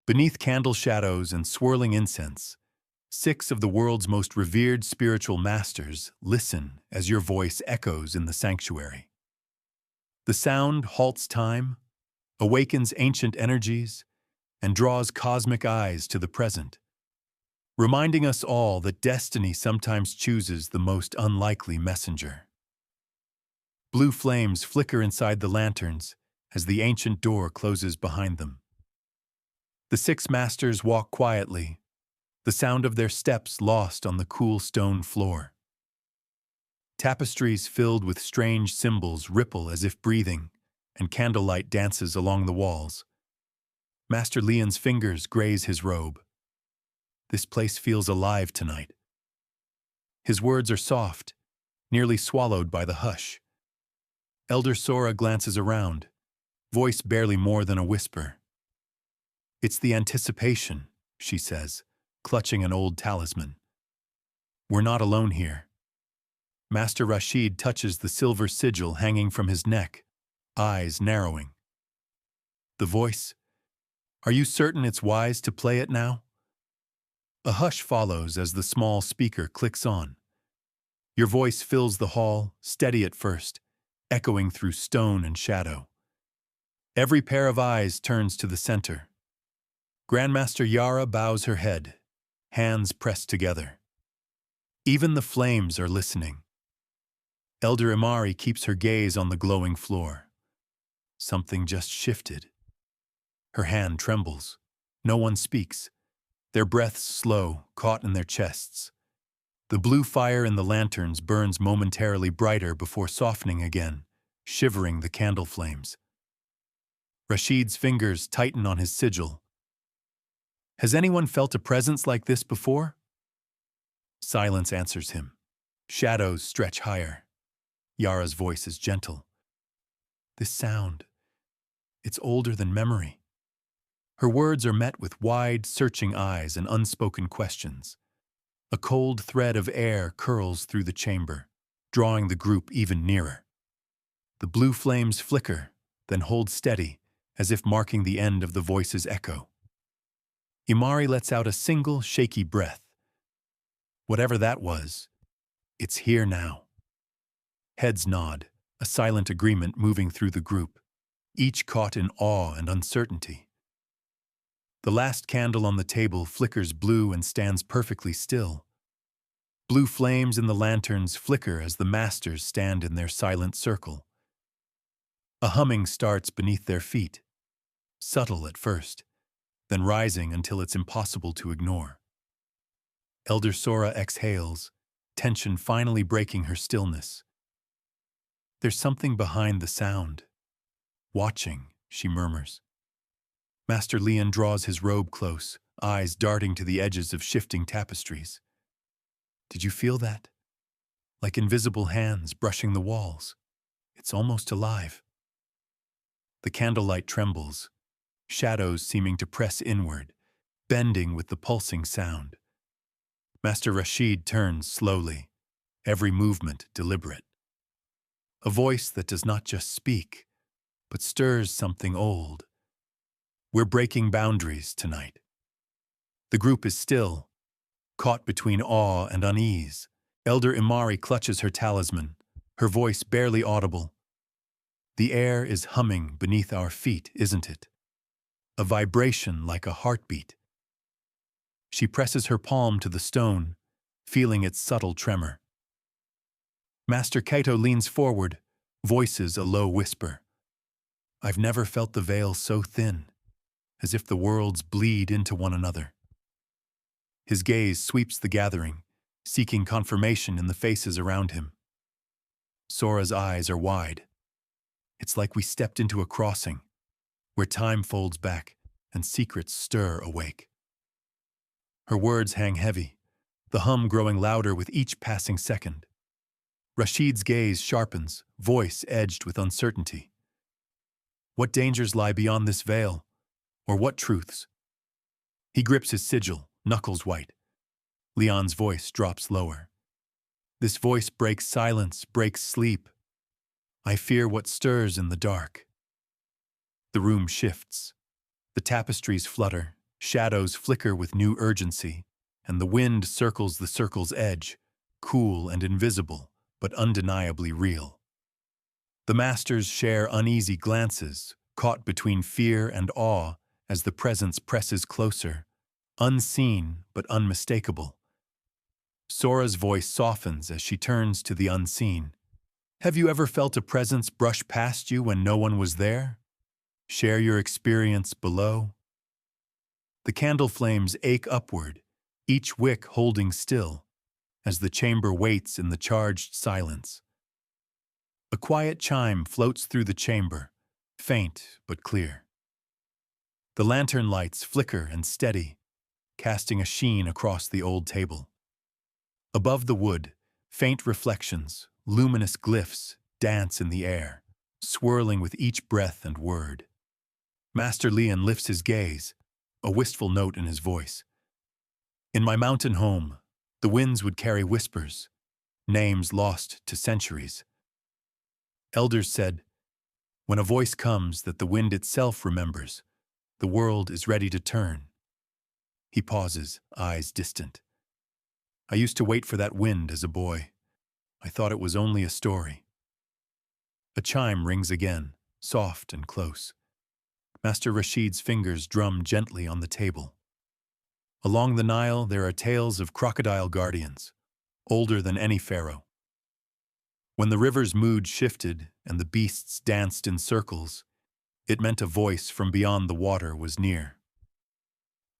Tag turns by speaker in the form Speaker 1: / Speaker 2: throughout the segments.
Speaker 1: Beneath candle shadows and swirling incense, 6 of the world's most revered spiritual masters listen as your voice echoes in the sanctuary. The sound halts time, awakens ancient energies, and draws cosmic eyes to the present, reminding us all that destiny sometimes chooses the most unlikely messenger. Blue flames flicker inside the lanterns as the ancient door closes behind them. The 6 masters walk quietly, the sound of their steps lost on the cool stone floor. Tapestries filled with strange symbols ripple as if breathing, and candlelight dances along the walls. Master Leon's fingers graze his robe. This place feels alive tonight. His words are soft, nearly swallowed by the hush. Elder Sora glances around, voice barely more than a whisper. "It's the anticipation," she says, clutching an old talisman. "We're not alone here." Master Rashid touches the silver sigil hanging from his neck, eyes narrowing. The voice, "Are you certain it's wise to play it now?" A hush follows as the small speaker clicks on. Your voice fills the hall, steady at first, echoing through stone and shadow. Every pair of eyes turns to the center. Grandmaster Yara bows her head, hands pressed together. Even the flames are listening. Elder Imari keeps her gaze on the glowing floor. Something just shifted. Her hand trembles. No one speaks. Their breaths slow, caught in their chests. The blue fire in the lanterns burns momentarily brighter before softening again, shivering the candle flames. Rashid's fingers tighten on his sigil. "Has anyone felt a presence like this before?" Silence answers him. Shadows stretch higher. Yara's voice is gentle. "This sound, it's older than memory." Her words are met with wide, searching eyes and unspoken questions. A cold thread of air curls through the chamber, drawing the group even nearer. The blue flames flicker, then hold steady, as if marking the end of the voice's echo. Imari lets out a single, shaky breath. Whatever that was, it's here now. Heads nod, a silent agreement moving through the group, each caught in awe and uncertainty. The last candle on the table flickers blue and stands perfectly still. Blue flames in the lanterns flicker as the masters stand in their silent circle. A humming starts beneath their feet, subtle at first, then rising until it's impossible to ignore. Elder Sora exhales, tension finally breaking her stillness. "There's something behind the sound. Watching," she murmurs. Master Leon draws his robe close, eyes darting to the edges of shifting tapestries. "Did you feel that? Like invisible hands brushing the walls. It's almost alive." The candlelight trembles, shadows seeming to press inward, bending with the pulsing sound. Master Rashid turns slowly, every movement deliberate. A voice that does not just speak, but stirs something old. "We're breaking boundaries tonight." The group is still, caught between awe and unease. Elder Imari clutches her talisman, her voice barely audible. "The air is humming beneath our feet, isn't it? A vibration like a heartbeat." She presses her palm to the stone, feeling its subtle tremor. Master Kaito leans forward, voices a low whisper. "I've never felt the veil so thin, as if the worlds bleed into one another." His gaze sweeps the gathering, seeking confirmation in the faces around him. Sora's eyes are wide. It's like we stepped into a crossing, where time folds back and secrets stir awake. Her words hang heavy, the hum growing louder with each passing second. Rashid's gaze sharpens, voice edged with uncertainty. What dangers lie beyond this veil, or what truths? He grips his sigil, knuckles white. Leon's voice drops lower. This voice breaks silence, breaks sleep. "I fear what stirs in the dark." The room shifts. The tapestries flutter, Shadows flicker with new urgency, and the wind circles the circle's edge, cool and invisible, but undeniably real. The masters share uneasy glances, caught between fear and awe as the presence presses closer, unseen but unmistakable. Sora's voice softens as she turns to the unseen. Have you ever felt a presence brush past you when no one was there? Share your experience below. The candle flames ache upward, each wick holding still, as the chamber waits in the charged silence. A quiet chime floats through the chamber, faint but clear. The lantern lights flicker and steady, casting a sheen across the old table. Above the wood, faint reflections, luminous glyphs, dance in the air, swirling with each breath and word. Master Lian lifts his gaze, a wistful note in his voice. In my mountain home, the winds would carry whispers, names lost to centuries. Elders said, when a voice comes that the wind itself remembers, the world is ready to turn. He pauses, eyes distant. I used to wait for that wind as a boy. I thought it was only a story. A chime rings again, soft and close. Master Rashid's fingers drum gently on the table. Along the Nile there are tales of crocodile guardians, older than any pharaoh. When the river's mood shifted and the beasts danced in circles, it meant a voice from beyond the water was near.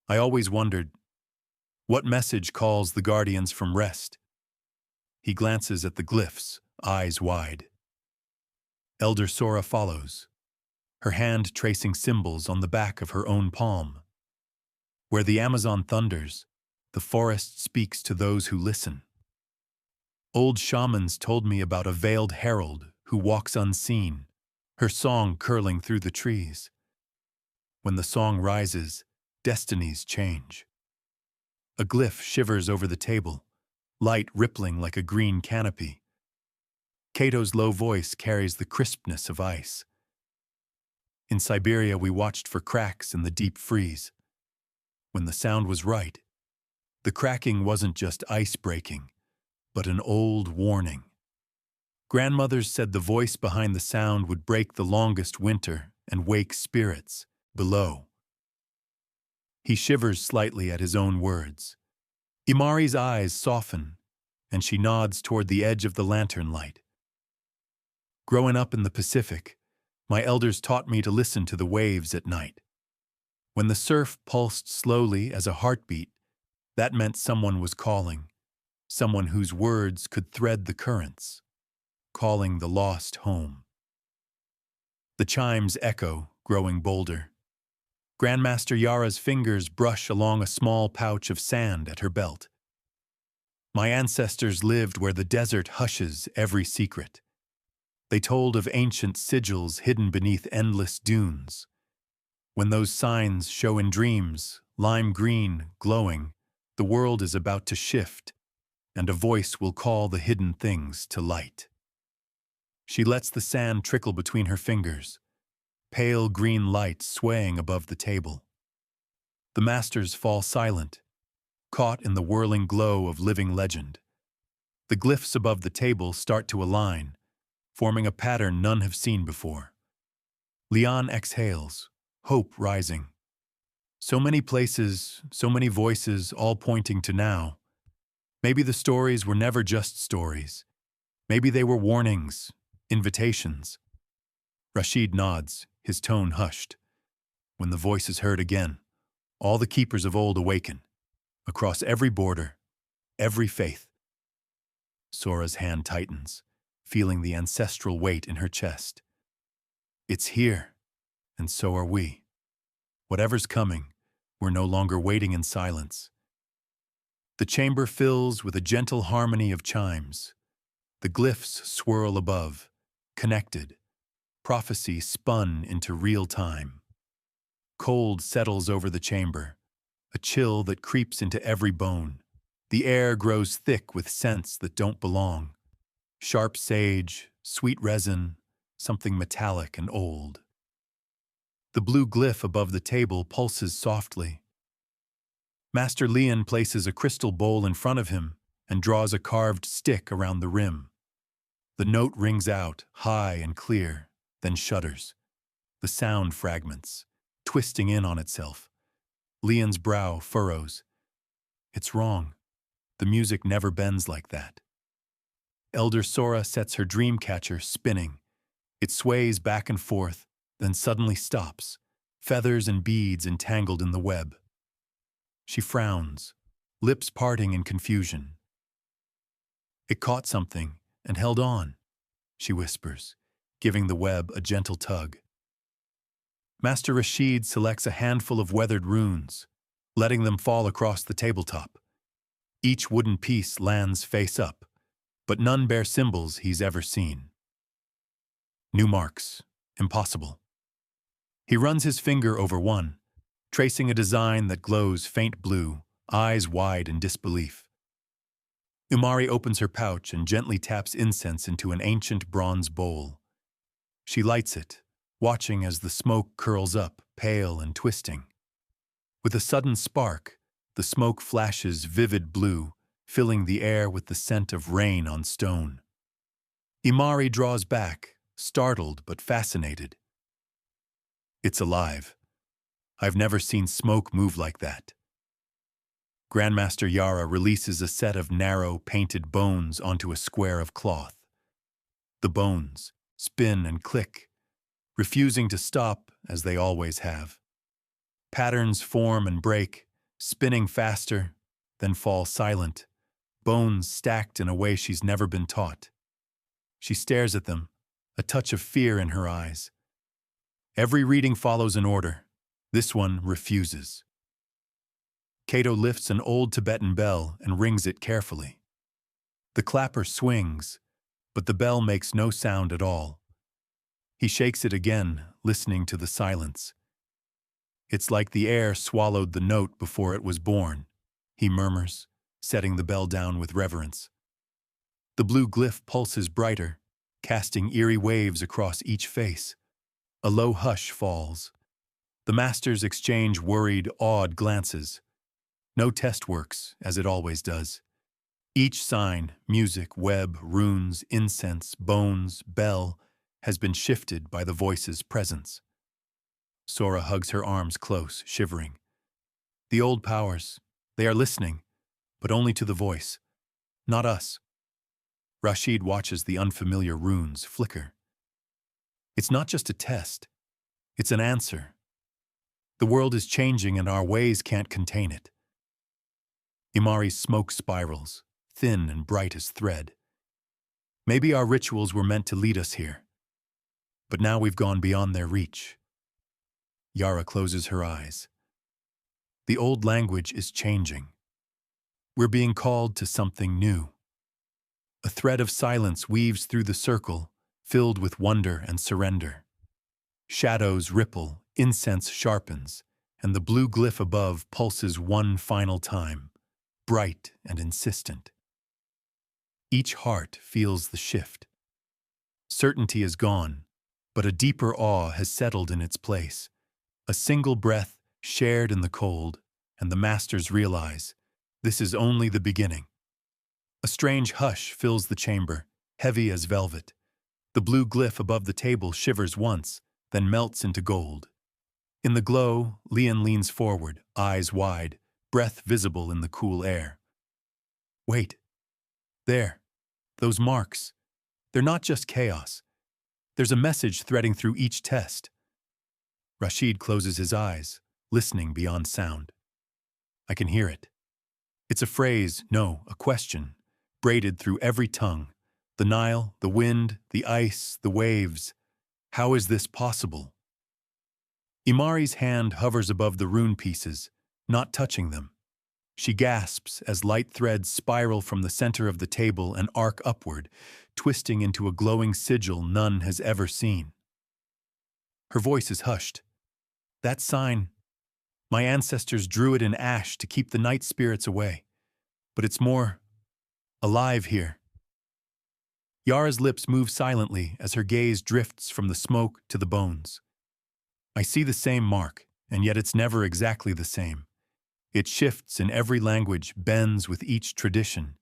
Speaker 1: I always wondered, what message calls the guardians from rest? He glances at the glyphs, eyes wide. Elder Sora follows, her hand tracing symbols on the back of her own palm. Where the Amazon thunders, the forest speaks to those who listen. Old shamans told me about a veiled herald who walks unseen, her song curling through the trees. When the song rises, destinies change. A glyph shivers over the table, light rippling like a green canopy. Cato's low voice carries the crispness of ice. In Siberia we watched for cracks in the deep freeze. When the sound was right, the cracking wasn't just ice breaking, but an old warning. Grandmothers said the voice behind the sound would break the longest winter and wake spirits below. He shivers slightly at his own words. Imari's eyes soften, and she nods toward the edge of the lantern light. Growing up in the Pacific, my elders taught me to listen to the waves at night. When the surf pulsed slowly as a heartbeat, that meant someone was calling, someone whose words could thread the currents, calling the lost home. The chimes echo, growing bolder. Grandmaster Yara's fingers brush along a small pouch of sand at her belt. My ancestors lived where the desert hushes every secret. They told of ancient sigils hidden beneath endless dunes. When those signs show in dreams, lime green, glowing, the world is about to shift, and a voice will call the hidden things to light. She lets the sand trickle between her fingers, pale green light swaying above the table. The masters fall silent, caught in the whirling glow of living legend. The glyphs above the table start to align, forming a pattern none have seen before. Lian exhales, hope rising. So many places, so many voices, all pointing to now. Maybe the stories were never just stories. Maybe they were warnings, invitations. Rashid nods, his tone hushed. When the voice is heard again, all the keepers of old awaken, across every border, every faith. Sora's hand tightens, feeling the ancestral weight in her chest. It's here, and so are we. Whatever's coming, we're no longer waiting in silence. The chamber fills with a gentle harmony of chimes. The glyphs swirl above, connected, prophecy spun into real time. Cold settles over the chamber, a chill that creeps into every bone. The air grows thick with scents that don't belong. Sharp sage, sweet resin, something metallic and old. The blue glyph above the table pulses softly, Master Lian places a crystal bowl in front of him and draws a carved stick around the rim. The note rings out, high and clear, then shudders. The sound fragments, twisting in on itself. Lian's brow furrows. It's wrong. The music never bends like that. Elder Sora sets her dream catcher spinning. It sways back and forth, then suddenly stops, feathers and beads entangled in the web. She frowns, lips parting in confusion. It caught something and held on, she whispers, giving the web a gentle tug. Master Rashid selects a handful of weathered runes, letting them fall across the tabletop. Each wooden piece lands face up, but none bear symbols he's ever seen. New marks. Impossible. He runs his finger over one, tracing a design that glows faint blue, eyes wide in disbelief. Umari opens her pouch and gently taps incense into an ancient bronze bowl. She lights it, watching as the smoke curls up, pale and twisting. With a sudden spark, the smoke flashes vivid blue, filling the air with the scent of rain on stone. Imari draws back, startled but fascinated. It's alive. I've never seen smoke move like that. Grandmaster Yara releases a set of narrow, painted bones onto a square of cloth. The bones spin and click, refusing to stop as they always have. Patterns form and break, spinning faster, then fall silent, bones stacked in a way she's never been taught. She stares at them, a touch of fear in her eyes. Every reading follows an order. This one refuses. Cato lifts an old Tibetan bell and rings it carefully. The clapper swings, but the bell makes no sound at all. He shakes it again, listening to the silence. It's like the air swallowed the note before it was born, he murmurs, setting the bell down with reverence. The blue glyph pulses brighter, casting eerie waves across each face. A low hush falls. The masters exchange worried, awed glances. No test works, as it always does. Each sign, music, web, runes, incense, bones, bell, has been shifted by the voice's presence. Sora hugs her arms close, shivering. The old powers, they are listening, but only to the voice, not us. Rashid watches the unfamiliar runes flicker. It's not just a test, it's an answer. The world is changing and our ways can't contain it. Imari's smoke spirals, thin and bright as thread. Maybe our rituals were meant to lead us here, but now we've gone beyond their reach. Yara closes her eyes. The old language is changing. We're being called to something new. A thread of silence weaves through the circle, filled with wonder and surrender. Shadows ripple, incense sharpens, and the blue glyph above pulses one final time, bright and insistent. Each heart feels the shift. Certainty is gone, but a deeper awe has settled in its place. A single breath shared in the cold, and the masters realize this is only the beginning. A strange hush fills the chamber, heavy as velvet. The blue glyph above the table shivers once, then melts into gold. In the glow, Lian leans forward, eyes wide, breath visible in the cool air. Wait. There. Those marks. They're not just chaos. There's a message threading through each test. Rashid closes his eyes, listening beyond sound. I can hear it. It's a phrase, no, a question, braided through every tongue. The Nile, the wind, the ice, the waves. How is this possible? Imari's hand hovers above the rune pieces, not touching them. She gasps as light threads spiral from the center of the table and arc upward, twisting into a glowing sigil none has ever seen. Her voice is hushed. That sign, my ancestors drew it in ash to keep the night spirits away. But it's more alive here. Yara's lips move silently as her gaze drifts from the smoke to the bones. I see the same mark, and yet it's never exactly the same. It shifts in every language, bends with each tradition.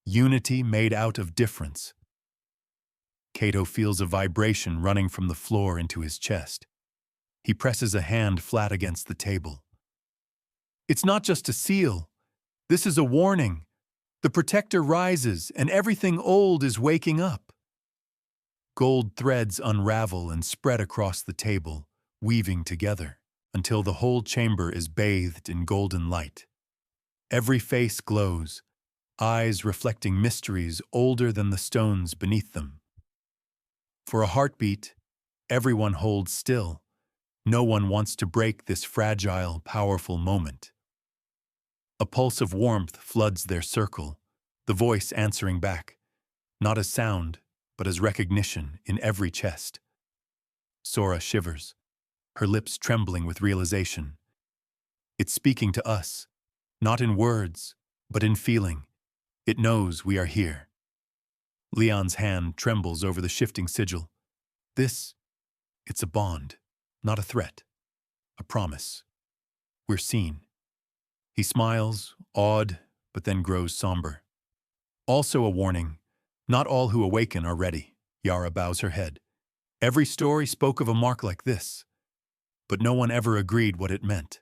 Speaker 1: Unity made out of difference. Cato feels a vibration running from the floor into his chest. He presses a hand flat against the table. It's not just a seal. This is a warning. The protector rises, and everything old is waking up. Gold threads unravel and spread across the table, weaving together, until the whole chamber is bathed in golden light. Every face glows, eyes reflecting mysteries older than the stones beneath them. For a heartbeat, everyone holds still. No one wants to break this fragile, powerful moment. A pulse of warmth floods their circle, the voice answering back, not as sound, but as recognition in every chest. Sora shivers, her lips trembling with realization. It's speaking to us, not in words, but in feeling. It knows we are here. Leon's hand trembles over the shifting sigil. It's a bond, not a threat, a promise. We're seen. He smiles, awed, but then grows somber. Also a warning, not all who awaken are ready. Yara bows her head. Every story spoke of a mark like this, but no one ever agreed what it meant.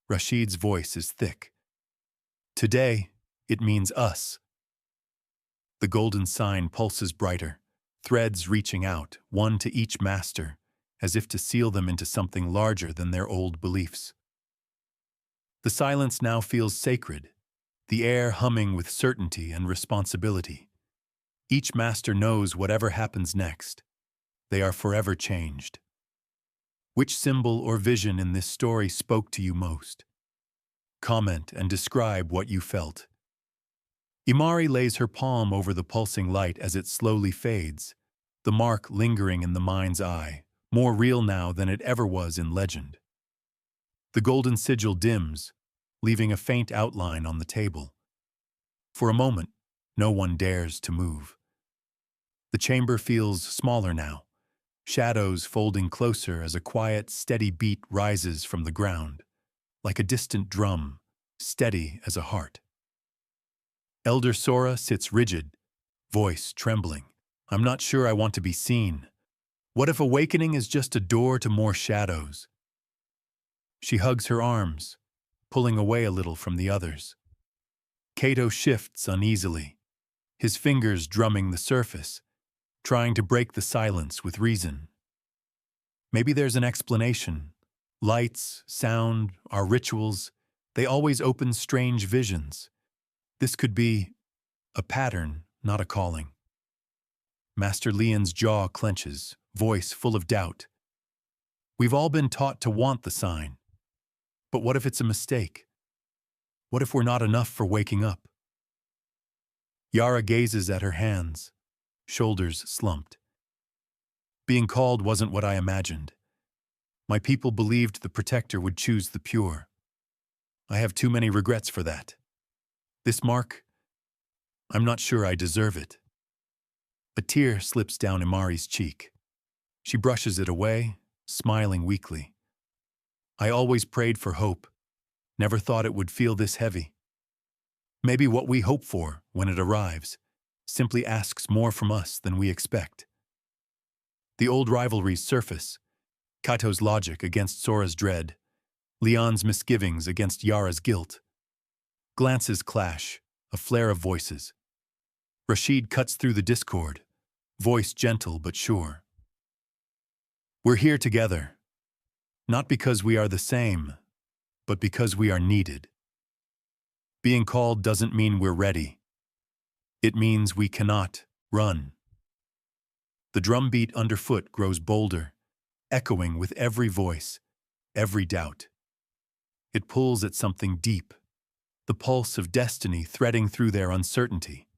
Speaker 1: Rashid's voice is thick. Today, it means us. The golden sign pulses brighter, threads reaching out, one to each master, as if to seal them into something larger than their old beliefs. The silence now feels sacred, the air humming with certainty and responsibility. Each master knows whatever happens next, they are forever changed. Which symbol or vision in this story spoke to you most? Comment and describe what you felt. Imari lays her palm over the pulsing light as it slowly fades, the mark lingering in the mind's eye, more real now than it ever was in legend. The golden sigil dims, leaving a faint outline on the table. For a moment, no one dares to move. The chamber feels smaller now, shadows folding closer as a quiet, steady beat rises from the ground, like a distant drum, steady as a heart. Elder Sora sits rigid, voice trembling. I'm not sure I want to be seen. What if awakening is just a door to more shadows? She hugs her arms, pulling away a little from the others. Cato shifts uneasily, his fingers drumming the surface, trying to break the silence with reason. Maybe there's an explanation. Lights, sound, our rituals, they always open strange visions. This could be a pattern, not a calling. Master Leon's jaw clenches, voice full of doubt. We've all been taught to want the sign. But what if it's a mistake? What if we're not enough for waking up? Yara gazes at her hands, shoulders slumped. Being called wasn't what I imagined. My people believed the protector would choose the pure. I have too many regrets for that. This mark, I'm not sure I deserve it. A tear slips down Imari's cheek. She brushes it away, smiling weakly. I always prayed for hope, never thought it would feel this heavy. Maybe what we hope for, when it arrives, simply asks more from us than we expect. The old rivalries surface, Kato's logic against Sora's dread, Leon's misgivings against Yara's guilt. Glances clash, a flare of voices. Rashid cuts through the discord, voice gentle but sure. We're here together, not because we are the same, but because we are needed. Being called doesn't mean we're ready. It means we cannot run. The drumbeat underfoot grows bolder, echoing with every voice, every doubt. It pulls at something deep, the pulse of destiny threading through their uncertainty.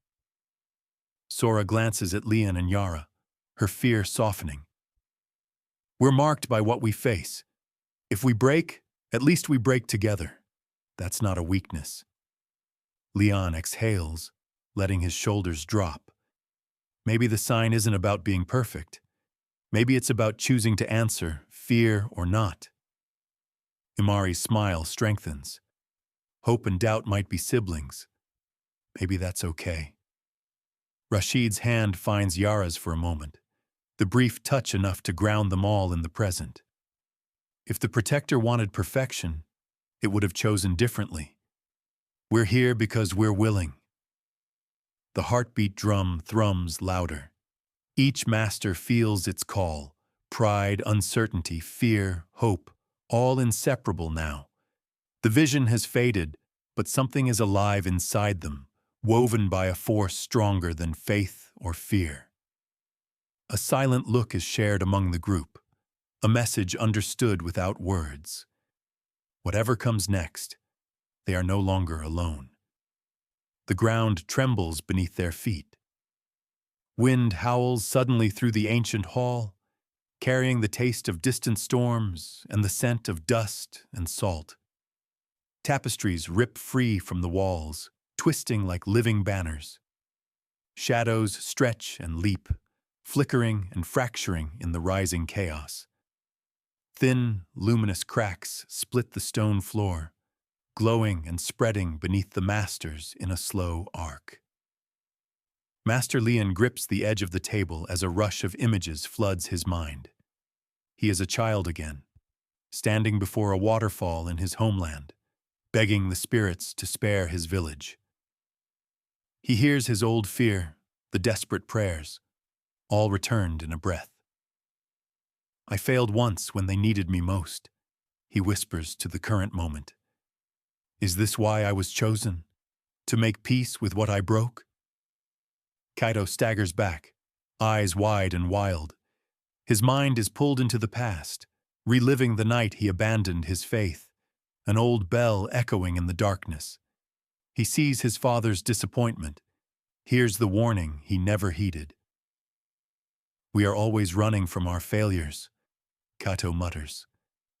Speaker 1: Sora glances at Leon and Yara, her fear softening. We're marked by what we face. If we break, at least we break together. That's not a weakness. Leon exhales, letting his shoulders drop. Maybe the sign isn't about being perfect. Maybe it's about choosing to answer, fear or not. Imari's smile strengthens. Hope and doubt might be siblings. Maybe that's okay. Rashid's hand finds Yara's for a moment, the brief touch enough to ground them all in the present. If the protector wanted perfection, it would have chosen differently. We're here because we're willing. The heartbeat drum thrums louder. Each master feels its call. Pride, uncertainty, fear, hope, all inseparable now. The vision has faded, but something is alive inside them, woven by a force stronger than faith or fear. A silent look is shared among the group, a message understood without words. Whatever comes next, they are no longer alone. The ground trembles beneath their feet. Wind howls suddenly through the ancient hall, carrying the taste of distant storms and the scent of dust and salt. Tapestries rip free from the walls, twisting like living banners. Shadows stretch and leap, flickering and fracturing in the rising chaos. Thin, luminous cracks split the stone floor, glowing and spreading beneath the masters in a slow arc. Master Lian grips the edge of the table as a rush of images floods his mind. He is a child again, standing before a waterfall in his homeland, begging the spirits to spare his village. He hears his old fear, the desperate prayers, all returned in a breath. I failed once when they needed me most, he whispers to the current moment. Is this why I was chosen? To make peace with what I broke? Kaito staggers back, eyes wide and wild. His mind is pulled into the past, reliving the night he abandoned his faith, an old bell echoing in the darkness. He sees his father's disappointment, hears the warning he never heeded. We are always running from our failures, Kato mutters.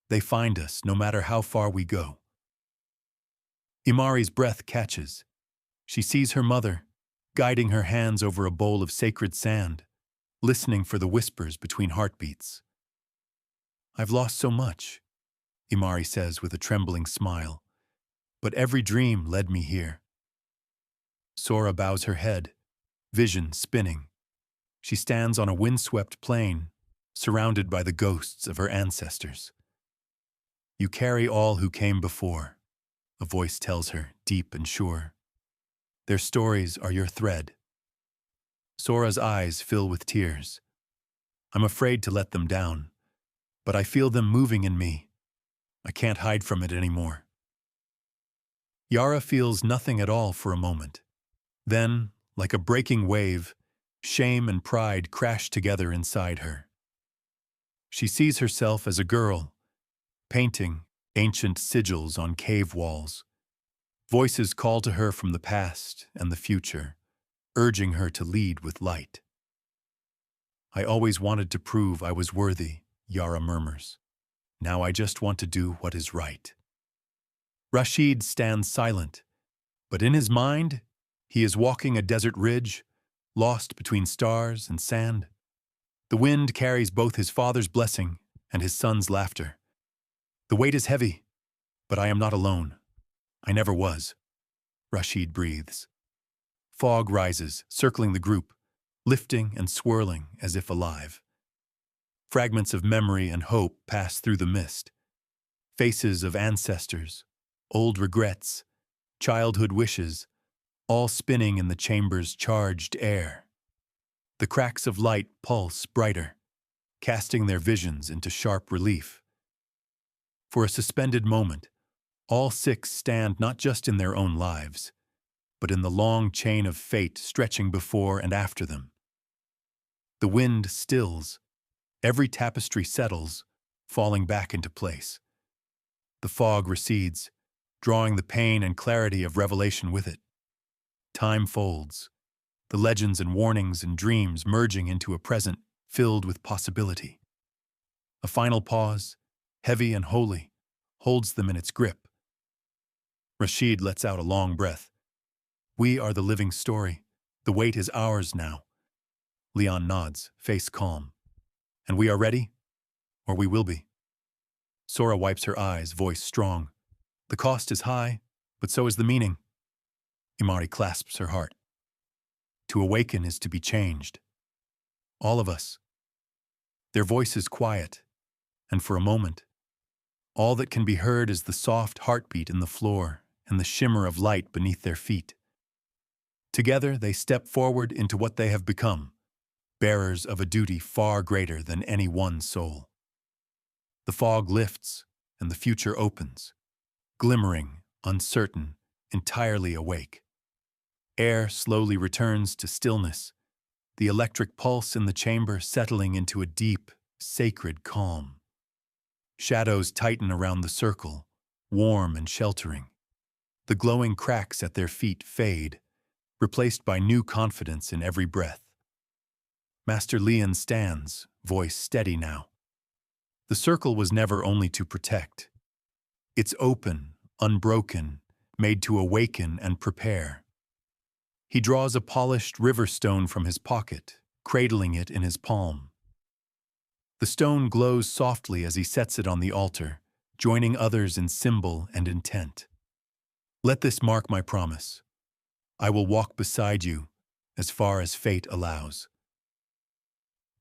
Speaker 1: They find us no matter how far we go. Imari's breath catches. She sees her mother, guiding her hands over a bowl of sacred sand, listening for the whispers between heartbeats. I've lost so much, Imari says with a trembling smile, but every dream led me here. Sora bows her head, vision spinning. She stands on a windswept plain, surrounded by the ghosts of her ancestors. You carry all who came before, a voice tells her, deep and sure. Their stories are your thread. Sora's eyes fill with tears. I'm afraid to let them down, but I feel them moving in me. I can't hide from it anymore. Yara feels nothing at all for a moment. Then, like a breaking wave, shame and pride crash together inside her. She sees herself as a girl, painting ancient sigils on cave walls. Voices call to her from the past and the future, urging her to lead with light. I always wanted to prove I was worthy, Yara murmurs. Now I just want to do what is right. Rashid stands silent, but in his mind, he is walking a desert ridge, lost between stars and sand. The wind carries both his father's blessing and his son's laughter. The weight is heavy, but I am not alone. I never was. Rashid breathes. Fog rises, circling the group, lifting and swirling as if alive. Fragments of memory and hope pass through the mist. Faces of ancestors, old regrets, childhood wishes, all spinning in the chamber's charged air. The cracks of light pulse brighter, casting their visions into sharp relief. For a suspended moment, all six stand not just in their own lives, but in the long chain of fate stretching before and after them. The wind stills, every tapestry settles, falling back into place. The fog recedes, drawing the pain and clarity of revelation with it. Time folds, the legends and warnings and dreams merging into a present filled with possibility. A final pause, heavy and holy, holds them in its grip. Rashid lets out a long breath. We are the living story. The weight is ours now. Leon nods, face calm. And we are ready? Or we will be. Sora wipes her eyes, voice strong. The cost is high, but so is the meaning. Imari clasps her heart. To awaken is to be changed. All of us. Their voices quiet, and for a moment, all that can be heard is the soft heartbeat in the floor and the shimmer of light beneath their feet. Together, they step forward into what they have become, bearers of a duty far greater than any one soul. The fog lifts, and the future opens, glimmering, uncertain, entirely awake. Air slowly returns to stillness, the electric pulse in the chamber settling into a deep, sacred calm. Shadows tighten around the circle, warm and sheltering. The glowing cracks at their feet fade, replaced by new confidence in every breath. Master Leon stands, voice steady now. The circle was never only to protect. It's open, unbroken, made to awaken and prepare. He draws a polished river stone from his pocket, cradling it in his palm. The stone glows softly as he sets it on the altar, joining others in symbol and intent. Let this mark my promise. I will walk beside you as far as fate allows.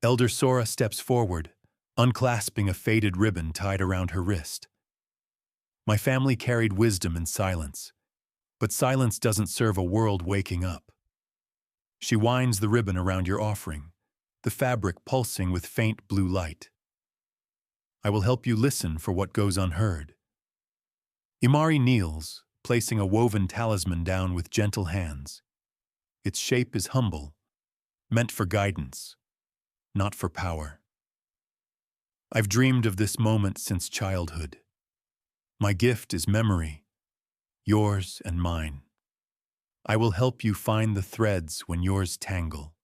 Speaker 1: Elder Sora steps forward, unclasping a faded ribbon tied around her wrist. My family carried wisdom in silence, but silence doesn't serve a world waking up. She winds the ribbon around your offering, the fabric pulsing with faint blue light. I will help you listen for what goes unheard. Imari kneels, placing a woven talisman down with gentle hands. Its shape is humble, meant for guidance, not for power. I've dreamed of this moment since childhood. My gift is memory, yours and mine. I will help you find the threads when yours tangle.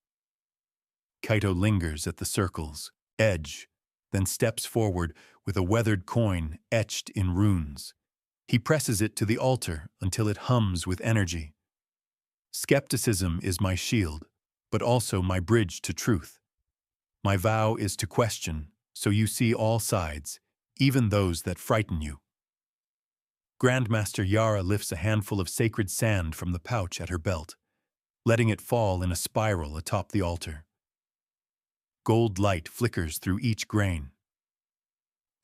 Speaker 1: Kaito lingers at the circle's edge, then steps forward with a weathered coin etched in runes. He presses it to the altar until it hums with energy. Skepticism is my shield, but also my bridge to truth. My vow is to question, so you see all sides, even those that frighten you. Grandmaster Yara lifts a handful of sacred sand from the pouch at her belt, letting it fall in a spiral atop the altar. Gold light flickers through each grain.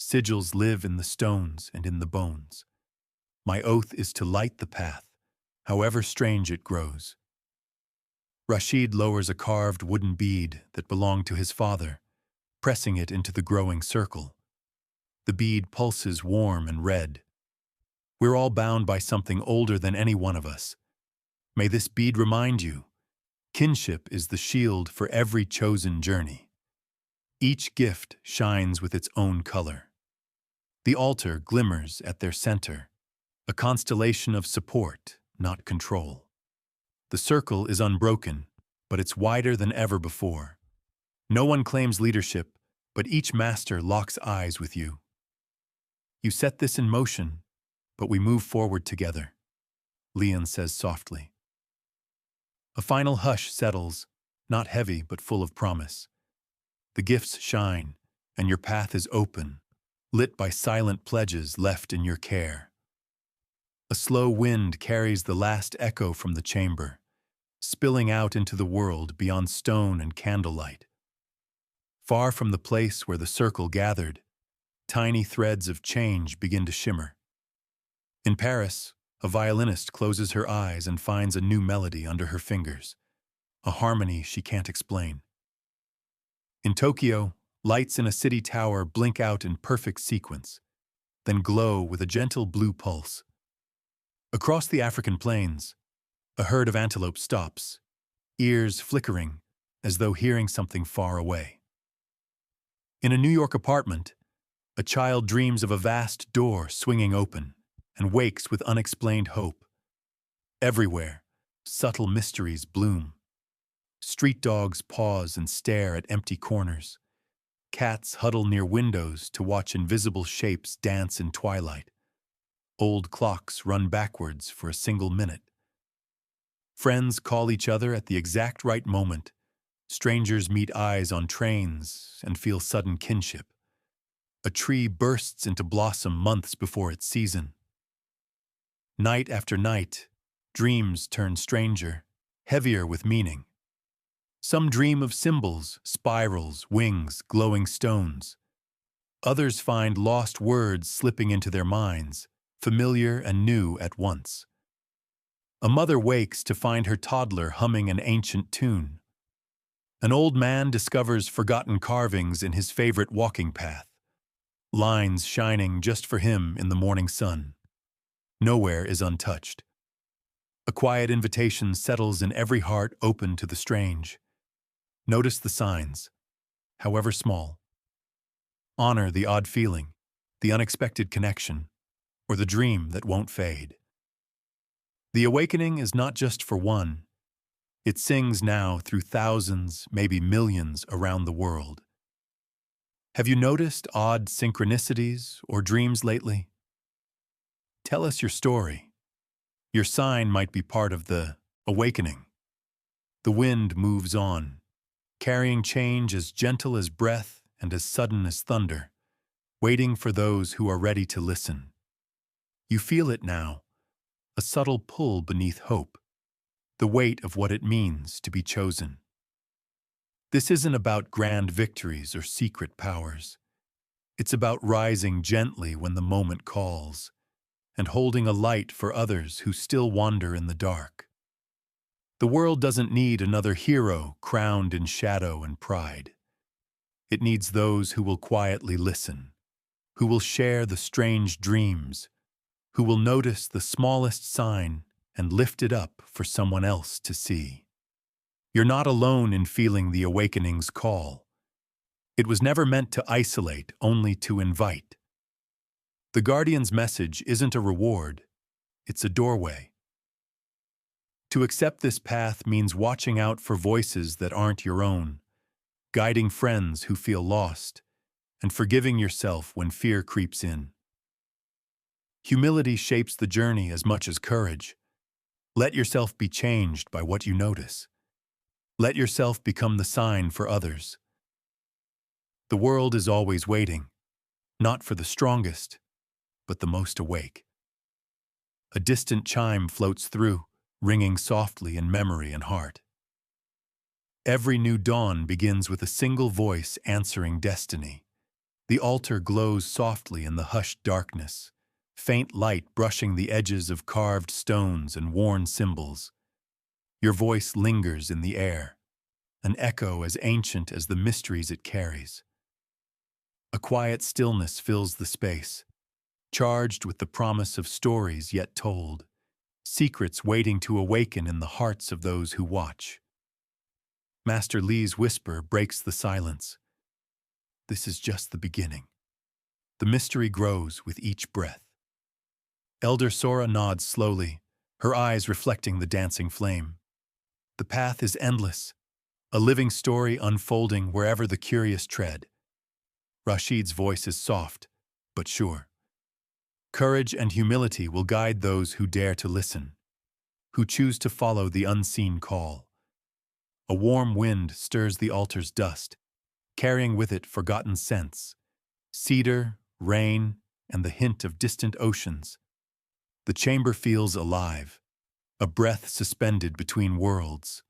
Speaker 1: Sigils live in the stones and in the bones. My oath is to light the path, however strange it grows. Rashid lowers a carved wooden bead that belonged to his father, pressing it into the growing circle. The bead pulses warm and red. We're all bound by something older than any one of us. May this bead remind you, kinship is the shield for every chosen journey. Each gift shines with its own color. The altar glimmers at their center, a constellation of support, not control. The circle is unbroken, but it's wider than ever before. No one claims leadership, but each master locks eyes with you. You set this in motion, but we move forward together, Leon says softly. A final hush settles, not heavy but full of promise. The gifts shine, and your path is open, lit by silent pledges left in your care. A slow wind carries the last echo from the chamber, spilling out into the world beyond stone and candlelight. Far from the place where the circle gathered, tiny threads of change begin to shimmer. In Paris, a violinist closes her eyes and finds a new melody under her fingers, a harmony she can't explain. In Tokyo, lights in a city tower blink out in perfect sequence, then glow with a gentle blue pulse. Across the African plains, a herd of antelope stops, ears flickering as though hearing something far away. In a New York apartment, a child dreams of a vast door swinging open and wakes with unexplained hope. Everywhere, subtle mysteries bloom. Street dogs pause and stare at empty corners. Cats huddle near windows to watch invisible shapes dance in twilight. Old clocks run backwards for a single minute. Friends call each other at the exact right moment. Strangers meet eyes on trains and feel sudden kinship. A tree bursts into blossom months before its season. Night after night, dreams turn stranger, heavier with meaning. Some dream of symbols, spirals, wings, glowing stones. Others find lost words slipping into their minds, familiar and new at once. A mother wakes to find her toddler humming an ancient tune. An old man discovers forgotten carvings in his favorite walking path, lines shining just for him in the morning sun. Nowhere is untouched. A quiet invitation settles in every heart open to the strange. Notice the signs, however small. Honor the odd feeling, the unexpected connection, or the dream that won't fade. The awakening is not just for one. It sings now through thousands, maybe millions around the world. Have you noticed odd synchronicities or dreams lately? Tell us your story. Your sign might be part of the awakening. The wind moves on, carrying change as gentle as breath and as sudden as thunder, waiting for those who are ready to listen. You feel it now, a subtle pull beneath hope, the weight of what it means to be chosen. This isn't about grand victories or secret powers. It's about rising gently when the moment calls, and holding a light for others who still wander in the dark. The world doesn't need another hero crowned in shadow and pride. It needs those who will quietly listen, who will share the strange dreams, who will notice the smallest sign and lift it up for someone else to see. You're not alone in feeling the awakening's call. It was never meant to isolate, only to invite. The Guardian's message isn't a reward, it's a doorway. To accept this path means watching out for voices that aren't your own, guiding friends who feel lost, and forgiving yourself when fear creeps in. Humility shapes the journey as much as courage. Let yourself be changed by what you notice. Let yourself become the sign for others. The world is always waiting, not for the strongest, but the most awake. A distant chime floats through, ringing softly in memory and heart. Every new dawn begins with a single voice answering destiny. The altar glows softly in the hushed darkness, faint light brushing the edges of carved stones and worn symbols. Your voice lingers in the air, an echo as ancient as the mysteries it carries. A quiet stillness fills the space, charged with the promise of stories yet told, secrets waiting to awaken in the hearts of those who watch. Master Li's whisper breaks the silence. This is just the beginning. The mystery grows with each breath. Elder Sora nods slowly, her eyes reflecting the dancing flame. The path is endless, a living story unfolding wherever the curious tread. Rashid's voice is soft, but sure. Courage and humility will guide those who dare to listen, who choose to follow the unseen call. A warm wind stirs the altar's dust, carrying with it forgotten scents, cedar, rain, and the hint of distant oceans. The chamber feels alive, a breath suspended between worlds.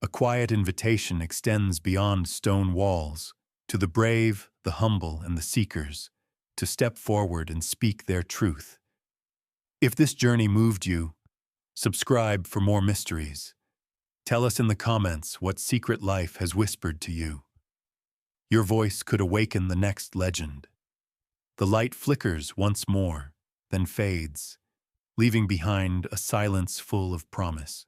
Speaker 1: A quiet invitation extends beyond stone walls, to the brave, the humble, and the seekers, to step forward and speak their truth. If this journey moved you, subscribe for more mysteries. Tell us in the comments what secret life has whispered to you. Your voice could awaken the next legend. The light flickers once more, then fades, leaving behind a silence full of promise.